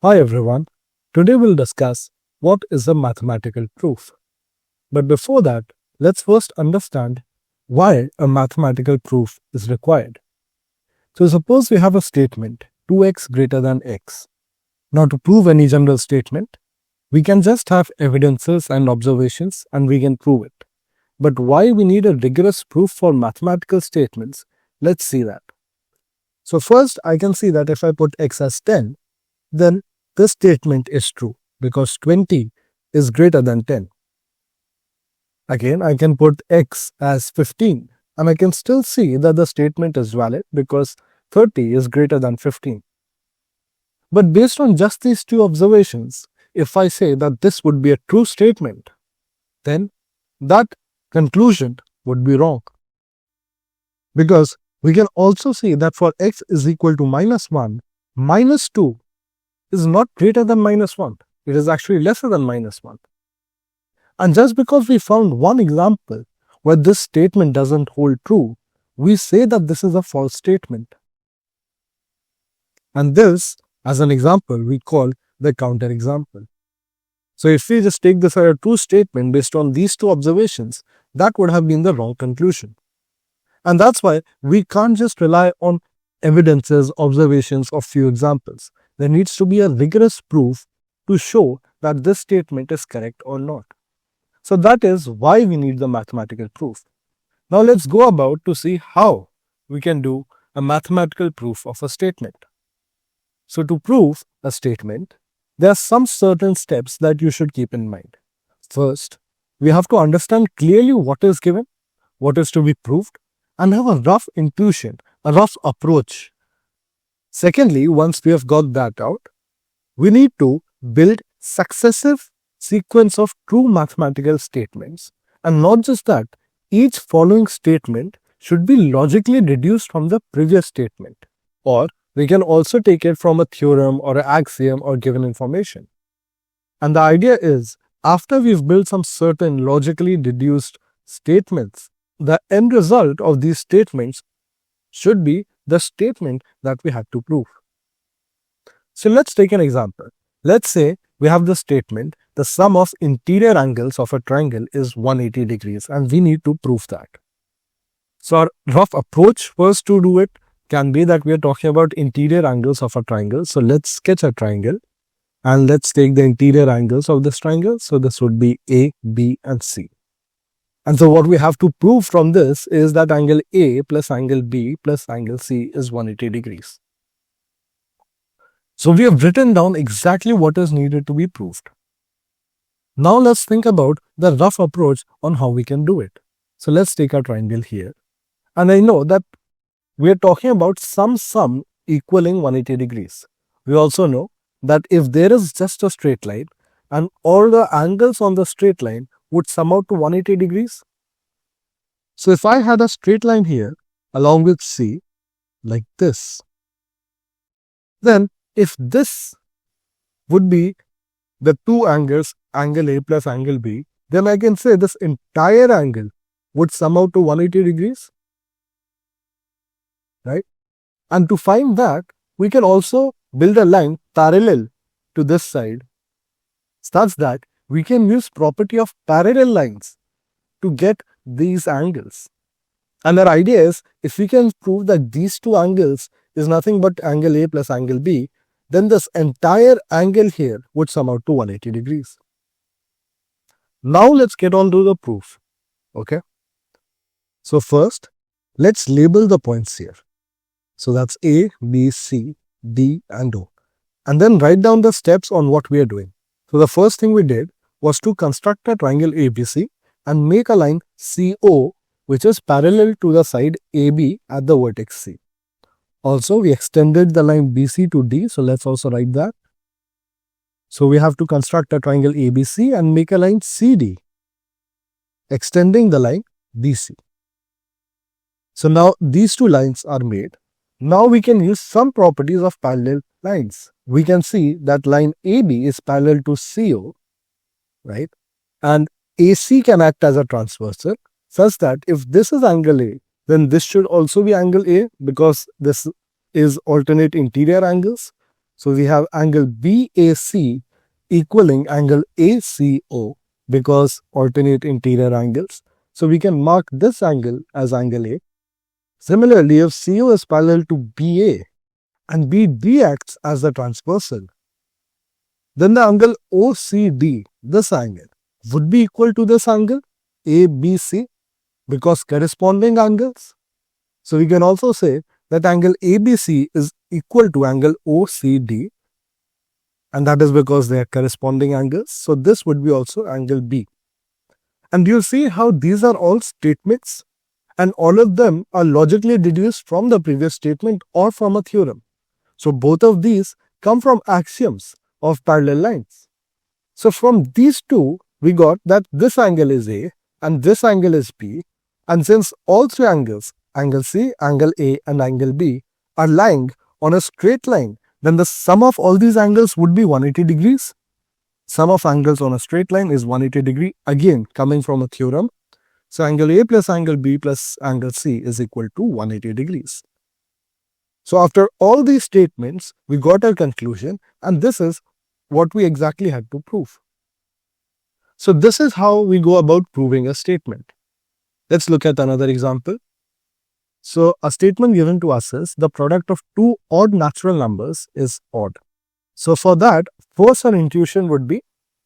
Hi everyone. Today we'll discuss what is a mathematical proof. But before that, let's first understand why a mathematical proof is required. So suppose we have a statement 2x greater than x. Now to prove any general statement, we can just have evidences and observations and we can prove it. But why we need a rigorous proof for mathematical statements, let's see that. So first I can see that if I put x as 10, then this statement is true because 20 is greater than 10. Again, I can put x as 15 and I can still see that the statement is valid because 30 is greater than 15. But based on just these two observations, if I say that this would be a true statement, then that conclusion would be wrong. Because we can also see that for x is equal to -1, -2 is not greater than -1. It is actually lesser than -1. And just because we found one example where this statement doesn't hold true, we say that this is a false statement. And this, as an example, we call the counterexample. So if we just take this as a true statement based on these two observations, that would have been the wrong conclusion. And that's why we can't just rely on evidences, observations, or few examples. There needs to be a rigorous proof to show that this statement is correct or not. So that is why we need the mathematical proof. Now let's go about to see how we can do a mathematical proof of a statement. So to prove a statement, there are some certain steps that you should keep in mind. First, we have to understand clearly what is given, what is to be proved, and have a rough intuition, a rough approach. Secondly, once we have got that out, we need to build successive sequence of true mathematical statements. And not just that, each following statement should be logically deduced from the previous statement. Or we can also take it from a theorem or an axiom or given information. And the idea is, after we've built some certain logically deduced statements, the end result of these statements should be the statement that we had to prove. So let's take an example. Let's say we have the statement, the sum of interior angles of a triangle is 180 degrees and we need to prove that. So our rough approach first to do it can be that we are talking about interior angles of a triangle. So let's sketch a triangle and let's take the interior angles of this triangle. So this would be A, B and C. And so what we have to prove from this is that angle A plus angle B plus angle C is 180 degrees. So we have written down exactly what is needed to be proved. Now let's think about the rough approach on how we can do it. So let's take our triangle here. And I know that we are talking about some sum equaling 180 degrees. We also know that if there is just a straight line and all the angles on the straight line would sum out to 180 degrees. So if I had a straight line here along with C like this, then if this would be the two angles, angle A plus angle B, then I can say this entire angle would sum out to 180 degrees, right? And to find that, we can also build a line parallel to this side such that we can use property of parallel lines to get these angles. And our idea is, if we can prove that these two angles is nothing but angle A plus angle B, then this entire angle here would sum out to 180 degrees. Now let's get on to the proof. Okay. So first, let's label the points here. So that's A, B, C, D and O. And then write down the steps on what we are doing. So the first thing we did was to construct a triangle ABC and make a line CO which is parallel to the side AB at the vertex C. Also, we extended the line BC to D, so let's also write that. So we have to construct a triangle ABC and make a line CD, extending the line BC. So now these two lines are made. Now we can use some properties of parallel lines. We can see that line AB is parallel to CO, right? And AC can act as a transversal such that if this is angle A, then this should also be angle A because this is alternate interior angles. So we have angle BAC equaling angle ACO because alternate interior angles. So we can mark this angle as angle A. Similarly, if CO is parallel to BA and BD acts as the transversal, then the angle OCD, this angle, would be equal to this angle ABC because corresponding angles. So we can also say that angle ABC is equal to angle OCD, and that is because they are corresponding angles. So this would be also angle B. And you'll see how these are all statements and all of them are logically deduced from the previous statement or from a theorem. So both of these come from axioms of parallel lines. So from these two, we got that this angle is A and this angle is B. And since all three angles, angle C, angle A and angle B, are lying on a straight line, then the sum of all these angles would be 180 degrees. Sum of angles on a straight line is 180 degree, again coming from a theorem. So angle A plus angle B plus angle C is equal to 180 degrees. So after all these statements, we got our conclusion, and this is what we exactly had to prove. So this is how we go about proving a statement. Let's look at another example. So a statement given to us is the product of two odd natural numbers is odd. So for that, first our intuition would be,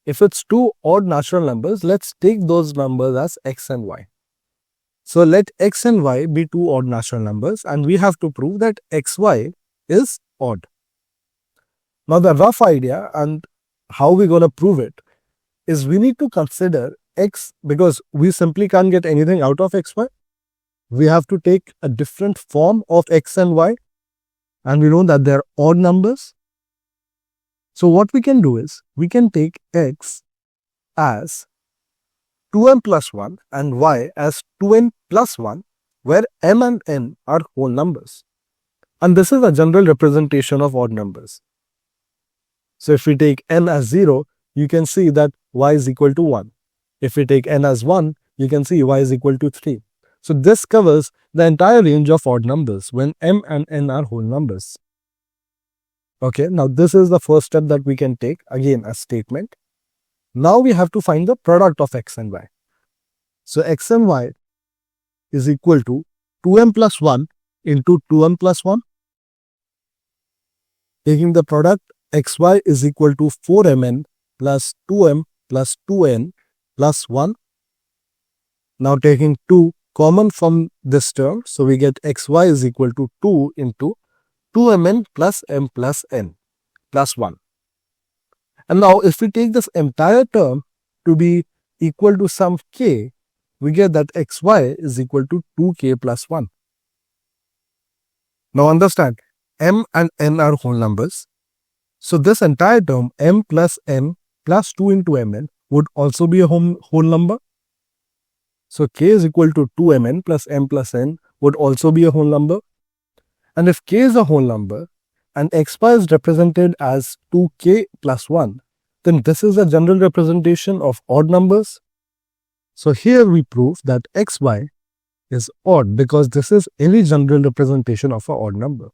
if it's two odd natural numbers, let's take those numbers as x and y. So let x and y be two odd natural numbers, and we have to prove that xy is odd. Now the rough idea and how we're going to prove it is we need to consider x, because we simply can't get anything out of xy. We have to take a different form of x and y, and we know that they're odd numbers. So what we can do is we can take x as 2m plus 1 and y as 2n plus 1, where m and n are whole numbers. And this is a general representation of odd numbers. So if we take n as 0, you can see that y is equal to 1. If we take n as 1, you can see y is equal to 3. So this covers the entire range of odd numbers when m and n are whole numbers. Okay, now this is the first step that we can take, again as statement. Now we have to find the product of x and y. So x and y is equal to 2m plus 1 into 2m plus 1. Taking the product, xy is equal to 4mn plus 2m plus 2n plus 1. Now taking 2 common from this term, so we get xy is equal to 2 into 2mn plus m plus n plus 1. And now if we take this entire term to be equal to some k, we get that xy is equal to 2k plus 1. Now understand, m and n are whole numbers. So this entire term m plus n plus 2 into mn would also be a whole number. So k is equal to 2mn plus m plus n would also be a whole number. And if k is a whole number and xy is represented as 2k plus 1, then this is a general representation of odd numbers. So here we prove that xy is odd because this is any general representation of an odd number.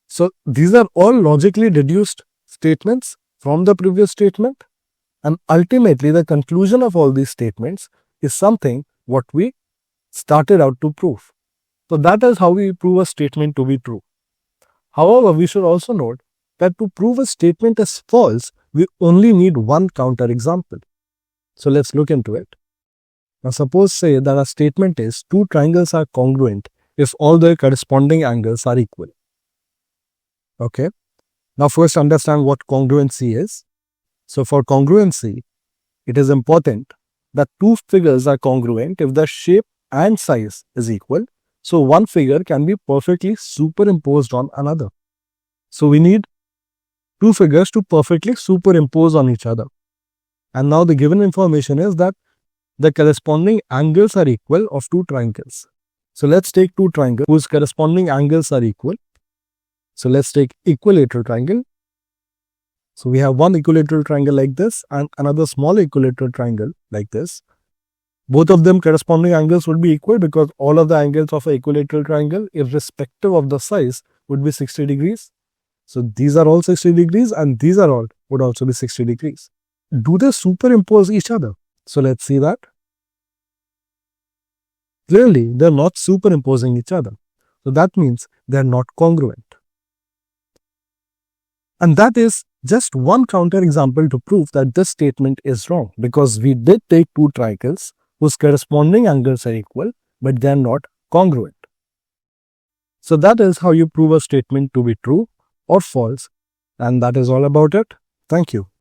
So these are all logically deduced statements from the previous statement, and ultimately the conclusion of all these statements is something what we started out to prove. So that is how we prove a statement to be true. However, we should also note that to prove a statement as false, we only need one counterexample. So let's look into it. Now suppose say that a statement is two triangles are congruent if all their corresponding angles are equal. Okay. Now first understand what congruency is. So for congruency, it is important that two figures are congruent if the shape and size is equal. So one figure can be perfectly superimposed on another. So we need two figures to perfectly superimpose on each other. And now the given information is that the corresponding angles are equal of two triangles. So let's take two triangles whose corresponding angles are equal. So let's take equilateral triangle. So we have one equilateral triangle like this and another small equilateral triangle like this. Both of them corresponding angles would be equal because all of the angles of an equilateral triangle, irrespective of the size, would be 60 degrees. So these are all 60 degrees and these are all would also be 60 degrees. Do they superimpose each other? So let's see that. Clearly, they're not superimposing each other. So that means they're not congruent. And that is just one counterexample to prove that this statement is wrong, because we did take two triangles whose corresponding angles are equal, but they are not congruent. So that is how you prove a statement to be true or false, and that is all about it. Thank you.